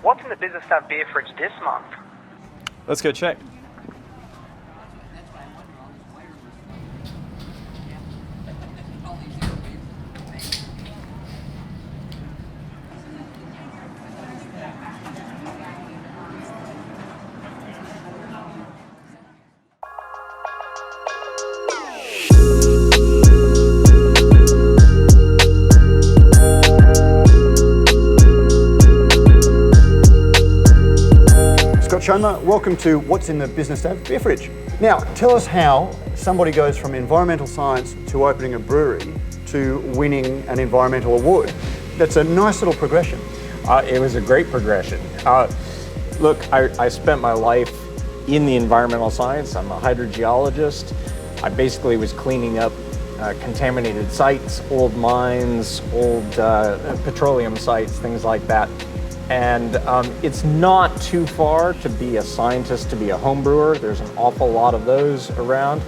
What's in the BUSINESSNAV Beer Fridge this month? Let's go check. Scott Shomer, welcome to What's in the BUSINESSNAV Beer Fridge. Now, tell us how somebody goes from environmental science to opening a brewery to winning an environmental award. That's a nice little progression. It was a great progression. Look, I spent my life in the environmental science. I'm a hydrogeologist. I basically was cleaning up contaminated sites, old mines, old petroleum sites, things like that. And it's not too far to be a scientist, to be a home brewer. There's an awful lot of those around.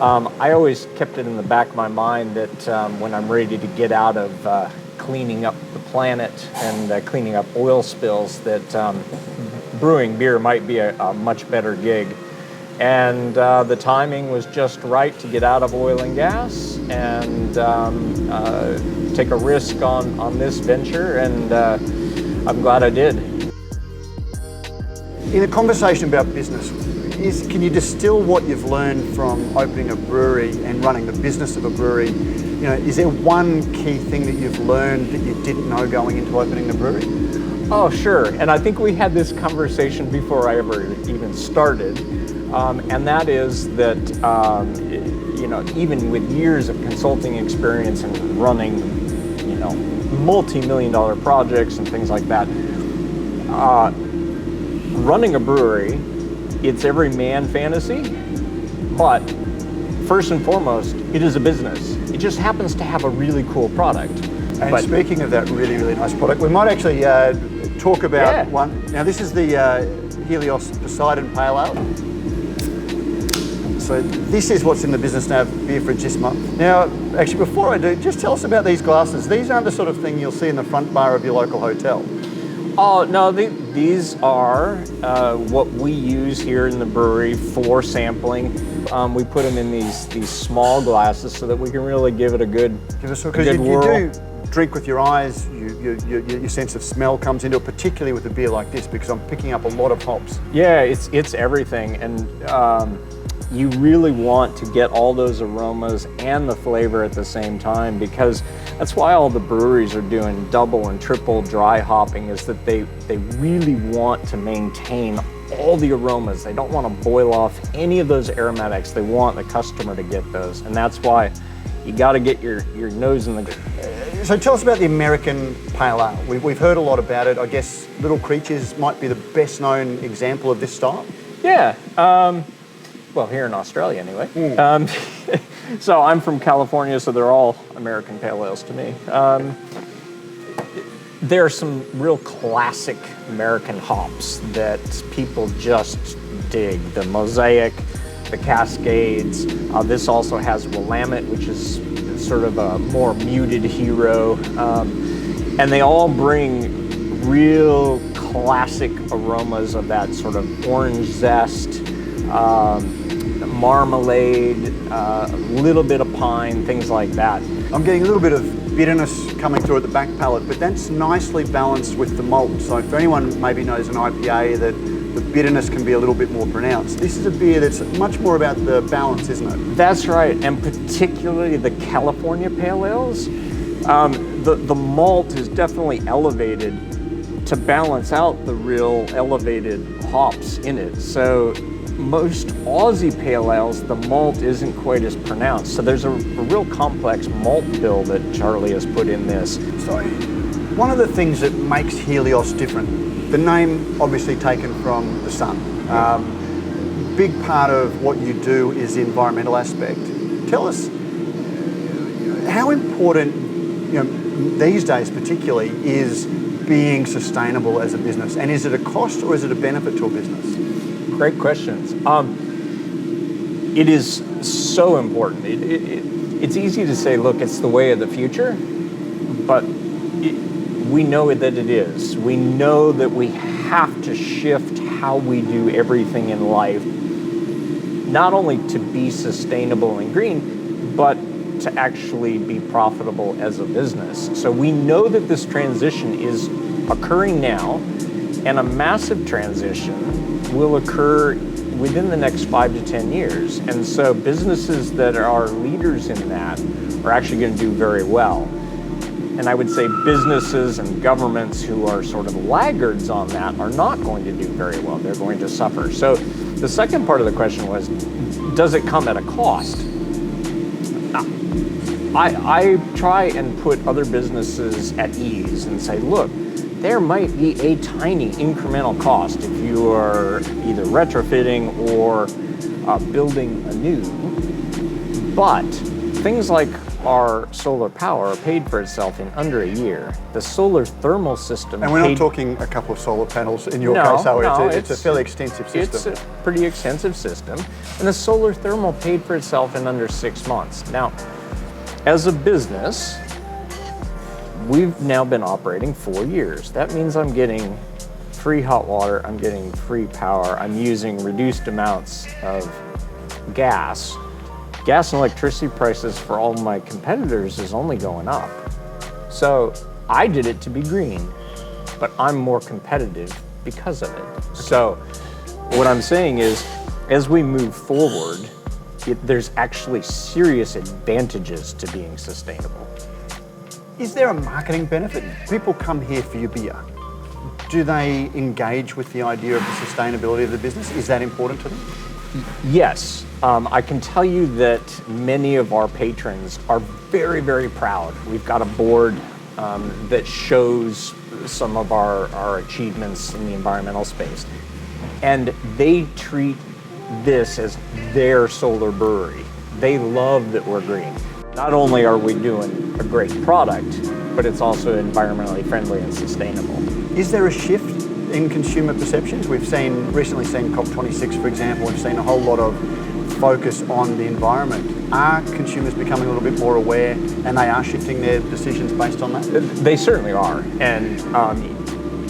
I always kept it in the back of my mind that when I'm ready to get out of cleaning up the planet and cleaning up oil spills, that brewing beer might be a much better gig. And the timing was just right to get out of oil and gas and take a risk on this venture, and I'm glad I did. In a conversation about business, can you distill what you've learned from opening a brewery and running the business of a brewery? You know, is there one key thing that you've learned that you didn't know going into opening the brewery? Oh, sure. And I think we had this conversation before I ever even started. And that is that, you know, even with years of consulting experience and running, you know, multi-million-dollar projects and things like that, running a brewery, it's every man fantasy, but first and foremost, it is a business. It just happens to have a really cool product. And speaking of that really, really nice product, we might actually talk about one. Now, this is the Helios Poseidon Pale Ale. So this is what's in the BUSINESSNAV Beer Fridge this month. Now, actually, before I do, just tell us about these glasses. These aren't the sort of thing you'll see in the front bar of your local hotel. Oh, no, these are what we use here in the brewery for sampling. We put them in these small glasses so that we can really give it a good Because you do drink with your eyes, your sense of smell comes into it, particularly with a beer like this, because I'm picking up a lot of hops. Yeah, it's everything. And you really want to get all those aromas and the flavor at the same time, because that's why all the breweries are doing double and triple dry hopping, is that they really want to maintain all the aromas. They don't want to boil off any of those aromatics. They want the customer to get those, and that's why you got to get your nose in the... So tell us about the American Pale Ale. We've heard a lot about it. I guess Little Creatures might be the best known example of this style. Yeah. Well, here in Australia, anyway. So I'm from California, so they're all American pale ales to me. There are some real classic American hops that people just dig. The Mosaic, the Cascades. This also has Willamette, which is sort of a more muted hero. And they all bring real classic aromas of that sort of orange zest, marmalade, a little bit of pine, things like that. I'm getting a little bit of bitterness coming through at the back palate, but that's nicely balanced with the malt. So if anyone maybe knows an IPA, that the bitterness can be a little bit more pronounced. This is a beer that's much more about the balance, isn't it? That's right, and particularly the California pale ales. The malt is definitely elevated to balance out the real elevated hops in it. So most Aussie pale ales, the malt isn't quite as pronounced. So there's a real complex malt bill that Charlie has put in this. So one of the things that makes Helios different, the name obviously taken from the sun. Big part of what you do is the environmental aspect. Tell us how important, you know, these days particularly, is being sustainable as a business, and is it a cost or is it a benefit to a business? Great questions. It is so important. It's easy to say, look, it's the way of the future, but we know that it is. We know that we have to shift how we do everything in life, not only to be sustainable and green, but to actually be profitable as a business. So we know that this transition is occurring now, and a massive transition will occur within the next 5 to 10 years. And so businesses that are leaders in that are actually going to do very well. And I would say businesses and governments who are sort of laggards on that are not going to do very well. They're going to suffer. So the second part of the question was, does it come at a cost? I try and put other businesses at ease and say, look, there might be a tiny incremental cost if you are either retrofitting or building anew, but things like our solar power are paid for itself in under a year. The solar thermal system... And we're not talking a couple of solar panels in your case, so it's a fairly extensive system. It's a pretty extensive system, and the solar thermal paid for itself in under 6 months. Now, as a business, we've now been operating 4 years. That means I'm getting free hot water, I'm getting free power, I'm using reduced amounts of gas. Gas and electricity prices for all my competitors is only going up. So I did it to be green, but I'm more competitive because of it. So what I'm saying is, as we move forward, there's actually serious advantages to being sustainable. Is there a marketing benefit? People come here for your beer. Do they engage with the idea of the sustainability of the business? Is that important to them? Yes. I can tell you that many of our patrons are very, very proud. We've got a board that shows some of our achievements in the environmental space. And they treat this as their solar brewery. They love that we're green. Not only are we doing a great product, but it's also environmentally friendly and sustainable. Is there a shift in consumer perceptions? We've recently seen COP26, for example. We've seen a whole lot of focus on the environment. Are consumers becoming a little bit more aware, and they are shifting their decisions based on that? They certainly are. And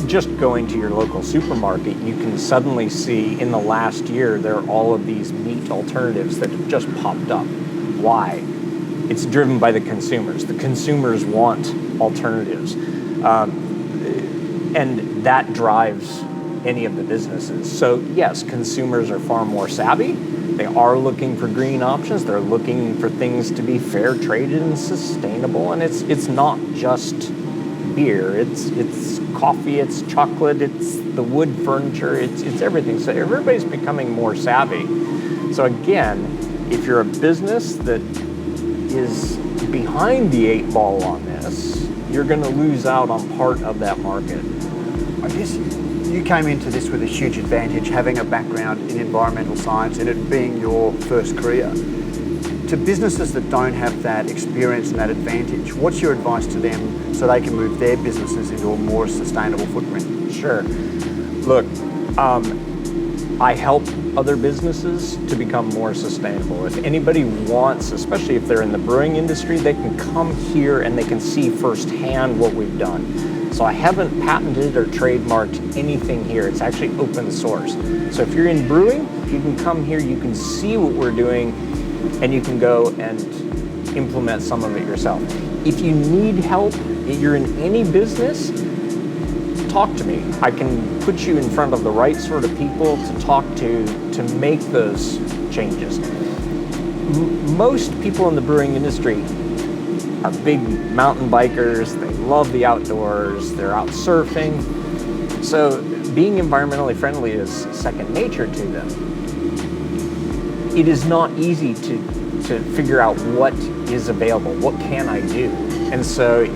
just going to your local supermarket, you can suddenly see in the last year there are all of these meat alternatives that have just popped up. Why? It's driven by the consumers. The consumers want alternatives. And that drives any of the businesses. So yes, consumers are far more savvy. They are looking for green options. They're looking for things to be fair traded and sustainable. And it's not just beer. It's coffee, it's chocolate, it's the wood furniture, it's everything. So everybody's becoming more savvy. So again, if you're a business that is behind the 8 ball on this, you're going to lose out on part of that market. I guess you came into this with a huge advantage, having a background in environmental science and it being your first career. To businesses that don't have that experience and that advantage, what's your advice to them so they can move their businesses into a more sustainable footprint? Sure. Look, I help other businesses to become more sustainable. If anybody wants, especially if they're in the brewing industry, they can come here and they can see firsthand what we've done. So I haven't patented or trademarked anything here. It's actually open source. So if you're in brewing, you can come here, you can see what we're doing, and you can go and implement some of it yourself. If you need help, if you're in any business, talk to me. I can put you in front of the right sort of people to talk to make those changes. Most people in the brewing industry are big mountain bikers. They love the outdoors. They're out surfing. So being environmentally friendly is second nature to them. It is not easy to figure out what is available. What can I do? And so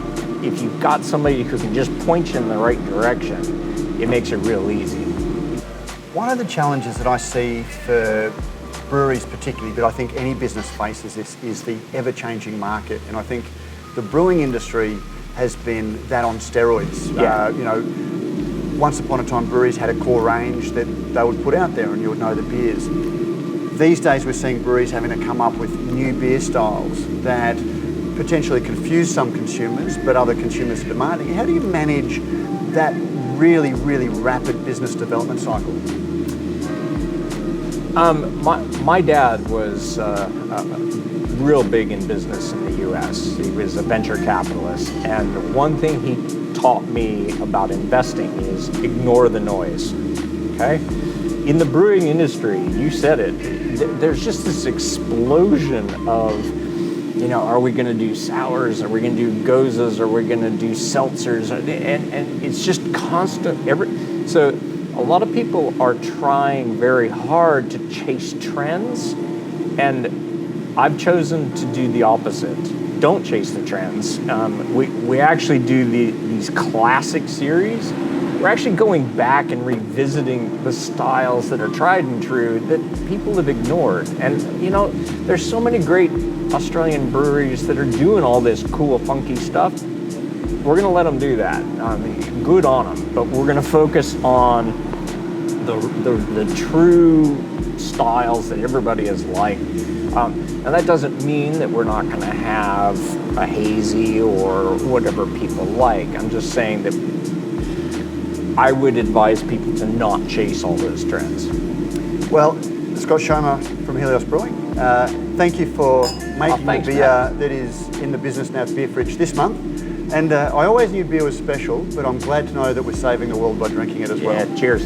if you've got somebody who can just point you in the right direction, it makes it real easy. One of the challenges that I see for breweries particularly, but I think any business faces this, is the ever-changing market. And I think the brewing industry has been that on steroids. Yeah. Once upon a time, breweries had a core range that they would put out there and you would know the beers. These days we're seeing breweries having to come up with new beer styles that potentially confuse some consumers, but other consumers are demanding. How do you manage that really, really rapid business development cycle? My dad was real big in business in the U.S. He was a venture capitalist, and one thing he taught me about investing is ignore the noise, okay? In the brewing industry, you said it, there's just this explosion of, you know, are we gonna do sours, are we gonna do gozas, are we gonna do seltzers, and it's just constant, so a lot of people are trying very hard to chase trends, and I've chosen to do the opposite. Don't chase the trends. We actually do these classic series. We're actually going back and revisiting the styles that are tried and true that people have ignored. And you know, there's so many great Australian breweries that are doing all this cool, funky stuff. We're gonna let them do that. Good on them, but we're gonna focus on the true styles that everybody has liked. And that doesn't mean that we're not gonna have a hazy or whatever people like. I'm just saying that I would advise people to not chase all those trends. Well, Scott Shomer from Helios Brewing, thank you for making the beer that is in the BUSINESSNAV Beer Fridge this month. And I always knew beer was special, but I'm glad to know that we're saving the world by drinking it as well. Yeah, cheers.